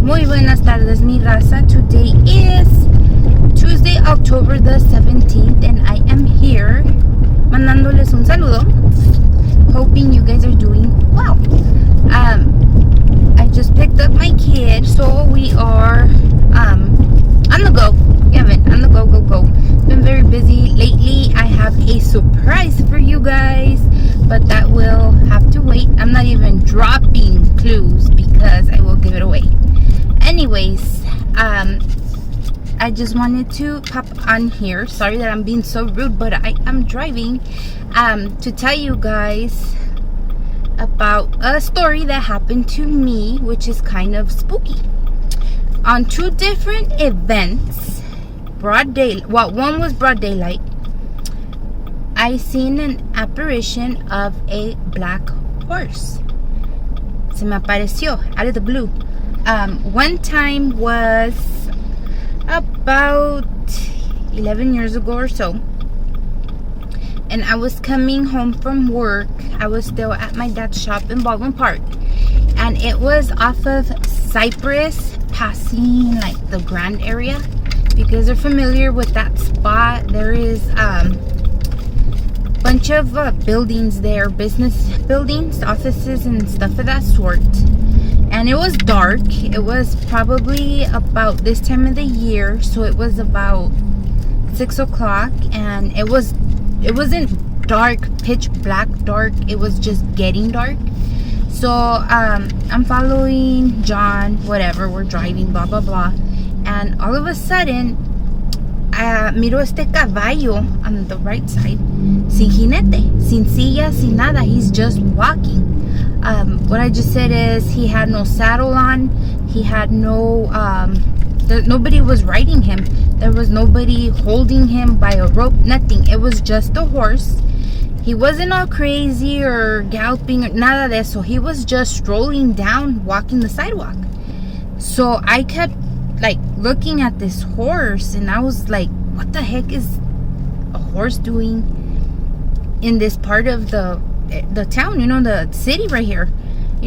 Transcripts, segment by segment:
Muy buenas tardes, mi raza. Today is Tuesday, October the 17th, and I am here mandándoles un saludo. Hoping you guys are doing well. I just picked up my kid, so we are on the go. On the go. Been very busy lately. I have a surprise for you guys, but that will have to wait. I'm not even dropping clues because I will give it away. Anyways, I just wanted to pop on here. Sorry that I'm being so rude, but I am driving to tell you guys about a story that happened to me, which is kind of spooky. On two different events, broad daylight. Well, one was broad daylight. I seen an apparition of a black horse. Se me apareció out of the blue. One time was about 11 years ago or so, and I was coming home from work. I was still at my dad's shop in Baldwin Park, and it was off of Cypress, passing like the Grand area. If you guys are familiar with that spot, there is bunch of buildings there, business buildings, offices and stuff of that sort. And it was dark. It was probably about this time of the year, so it was about 6 o'clock, and it wasn't dark, pitch black dark. It was just getting dark. So I'm following John, whatever, we're driving, blah blah blah, and all of a sudden miro este caballo on the right side, sin jinete, sin silla, sin nada. He's just walking. What I just said is he had no saddle on. He had no nobody was riding him. There was nobody holding him by a rope, nothing. It was just a horse. He wasn't all crazy or galloping or nada de eso. He was just strolling down, walking the sidewalk. So I kept like looking at this horse, and I was like, what the heck is a horse doing in this part of the town, the city right here?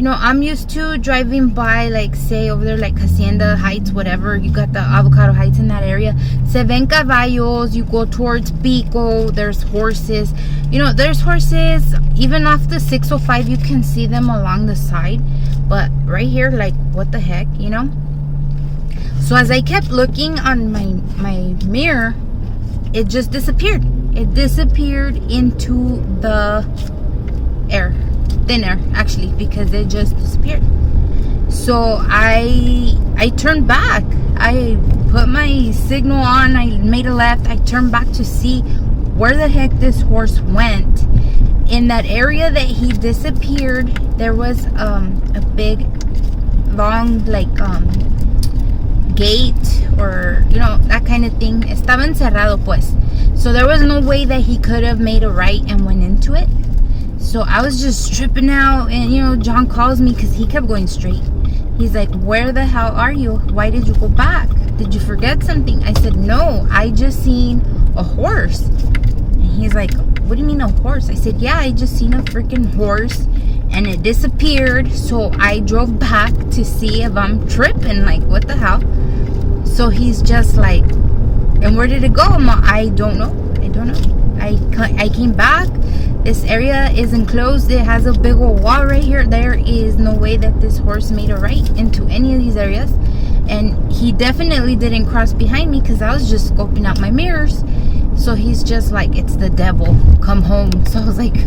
I'm used to driving by, like, say over there, like Hacienda Heights, whatever. You got the Avocado Heights in that area. Se ven caballos. You go towards Pico, there's horses. There's horses even off the 605. You can see them along the side, but right here, like, what the heck, So as I kept looking on my mirror, it just disappeared. It disappeared into the air, thin air actually, because it just disappeared. So I turned back. I put my signal on. I made a left. I turned back to see where the heck this horse went. In that area that he disappeared, there was a big long gate, or that kind of thing. Estaba encerrado pues, so there was no way that he could have made a right and went into it. So I was just tripping out, and John calls me because he kept going straight. He's like, where the hell are you? Why did you go back? Did you forget something? I said, no, I just seen a horse. And he's like, what do you mean a horse? I said, yeah, I just seen a freaking horse and it disappeared. So I drove back to see if I'm tripping, like, what the hell? So he's just like, and where did it go? I don't know. I came back. This area is enclosed. It has a big old wall right here. There is no way that this horse made a right into any of these areas. And he definitely didn't cross behind me because I was just scoping out my mirrors. So he's just like, it's the devil, come home. So I was like,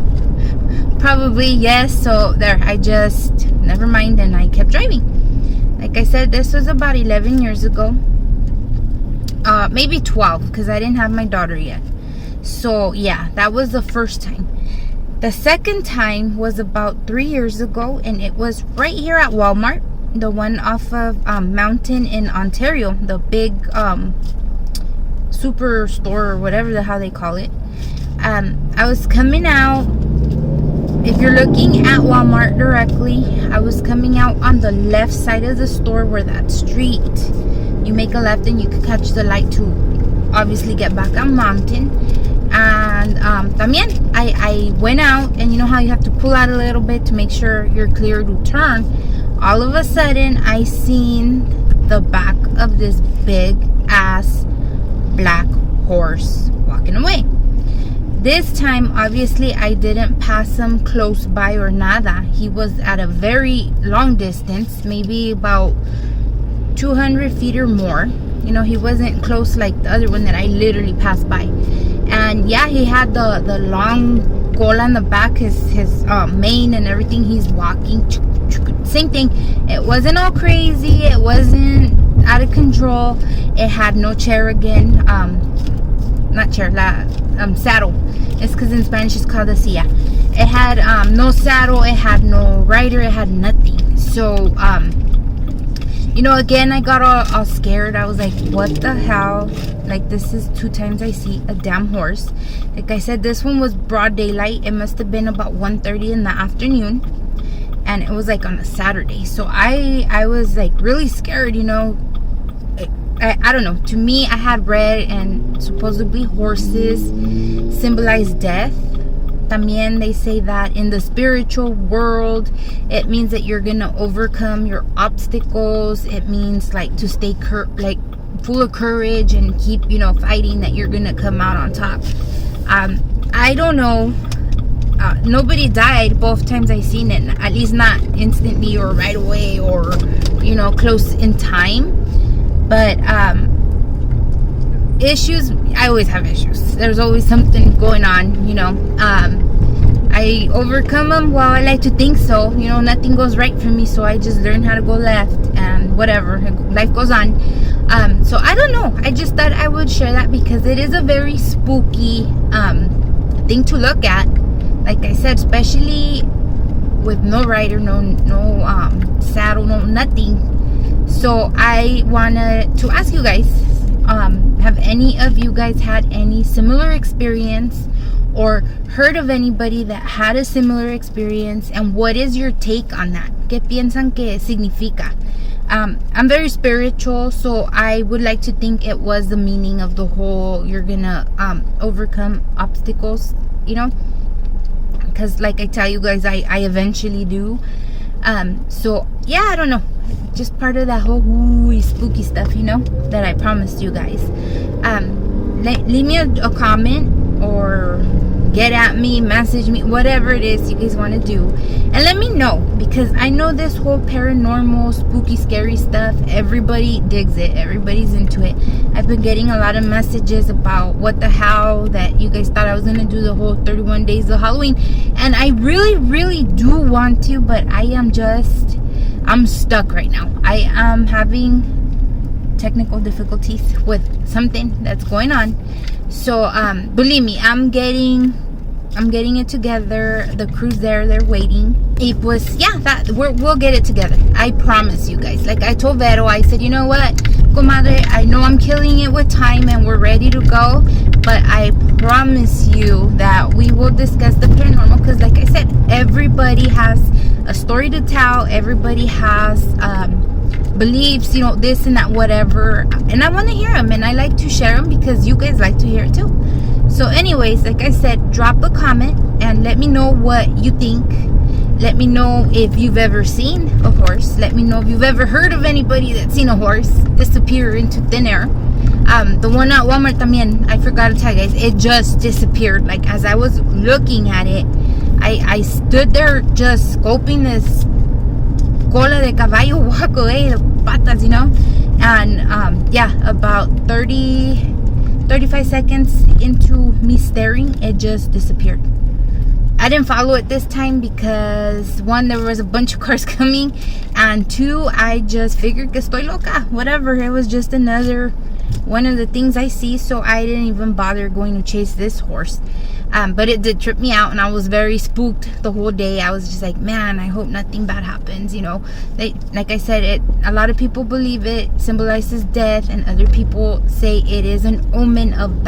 probably yes. So there, I just, never mind, and I kept driving. Like I said, this was about 11 years ago. Maybe 12, because I didn't have my daughter yet. So yeah, that was the first time. The second time was about 3 years ago, and it was right here at Walmart, the one off of Mountain in Ontario, the big super store or whatever the hell they call it. I was coming out. If you're looking at Walmart directly, I was coming out on the left side of the store where that street, you make a left and you can catch the light to obviously get back on Mountain. And también I went out, and you know how you have to pull out a little bit to make sure you're clear to turn. All of a sudden I seen the back of this big ass black horse walking away. This time, obviously, I didn't pass him close by or nada. He was at a very long distance, maybe about 200 feet or more. You know, he wasn't close like the other one that I literally passed by. And yeah, he had the long cola in the back, his mane and everything. He's walking, same thing. It wasn't all crazy. It wasn't out of control. It had no chair again. Not chair, saddle. It's because in Spanish it's called a silla. It had no saddle, it had no rider, it had nothing. So you know, again, I got all scared. I was like, what the hell? Like, this is 2 times I see a damn horse. Like I said, this one was broad daylight. It must have been about 1:30 in the afternoon, and it was like on a Saturday. So I was like really scared, you know. I don't know. To me, I had read, and supposedly horses symbolize death. También they say that in the spiritual world, it means that you're gonna overcome your obstacles. It means like to stay like full of courage and keep, you know, fighting, that you're gonna come out on top. I don't know. Nobody died both times I seen it. At least not instantly or right away or, you know, close in time. But issues, I always have issues. There's always something going on, you know. I overcome them. Well, I like to think so. You know, nothing goes right for me, so I just learn how to go left and whatever. Life goes on. So I don't know. I just thought I would share that because it is a very spooky thing to look at. Like I said, especially with no rider, no saddle, no nothing. So I wanted to ask you guys, have any of you guys had any similar experience or heard of anybody that had a similar experience, and what is your take on that? ¿Qué piensan que significa? I'm very spiritual, so I would like to think it was the meaning of the whole, you're gonna overcome obstacles, you know, because like I tell you guys, I eventually do. So yeah, I don't know, just part of that whole spooky stuff, you know, that I promised you guys. Leave me a comment or get at me, message me, whatever it is you guys want to do, and let me know, because I know this whole paranormal, spooky, scary stuff, everybody digs it, everybody's into it. I've been getting a lot of messages about what the hell, that you guys thought I was gonna do the whole 31 days of Halloween, and I really do want to, but I'm stuck right now. I am having technical difficulties with something that's going on. So believe me, I'm getting it together. The crew's there, they're waiting. It was, yeah, we'll get it together. I promise you guys. Like I told Vero, I said, you know what, comadre, I know I'm killing it with time and we're ready to go, but I promise you that we will discuss the paranormal, because like I said, everybody has a story to tell. Everybody has beliefs, you know, this and that, whatever, and I want to hear them, and I like to share them because you guys like to hear it too. So anyways, like I said, drop a comment and let me know what you think. Let me know if you've ever seen a horse. Let me know if you've ever heard of anybody that's seen a horse disappear into thin air. The one at Walmart también, I forgot to tell you guys, it just disappeared. Like as I was looking at it, I stood there just scoping this cola de caballo walk away, the patas, you know, and yeah, about 35 seconds into me staring, it just disappeared. I didn't follow it this time because 1, there was a bunch of cars coming, and 2, I just figured que estoy loca, whatever. It was just another one of the things I see, so I didn't even bother going to chase this horse. But it did trip me out, and I was very spooked the whole day. I was just like, man, I hope nothing bad happens, you know. Like I said, a lot of people believe it symbolizes death, and other people say it is an omen of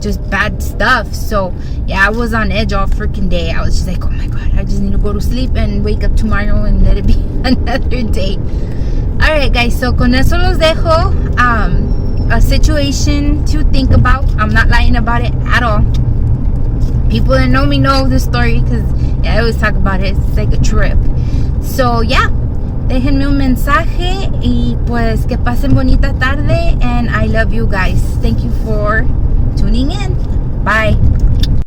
just bad stuff. So yeah, I was on edge all freaking day. I was just like, oh my god, I just need to go to sleep and wake up tomorrow and let it be another day. Alright guys, so con eso los dejo. A situation to think about. I'm not lying about it at all. People that know me know the story, because yeah, I always talk about it. It's like a trip. So yeah, déjenme un mensaje y Y pues que pasen bonita tarde, and I love you guys. Thank you for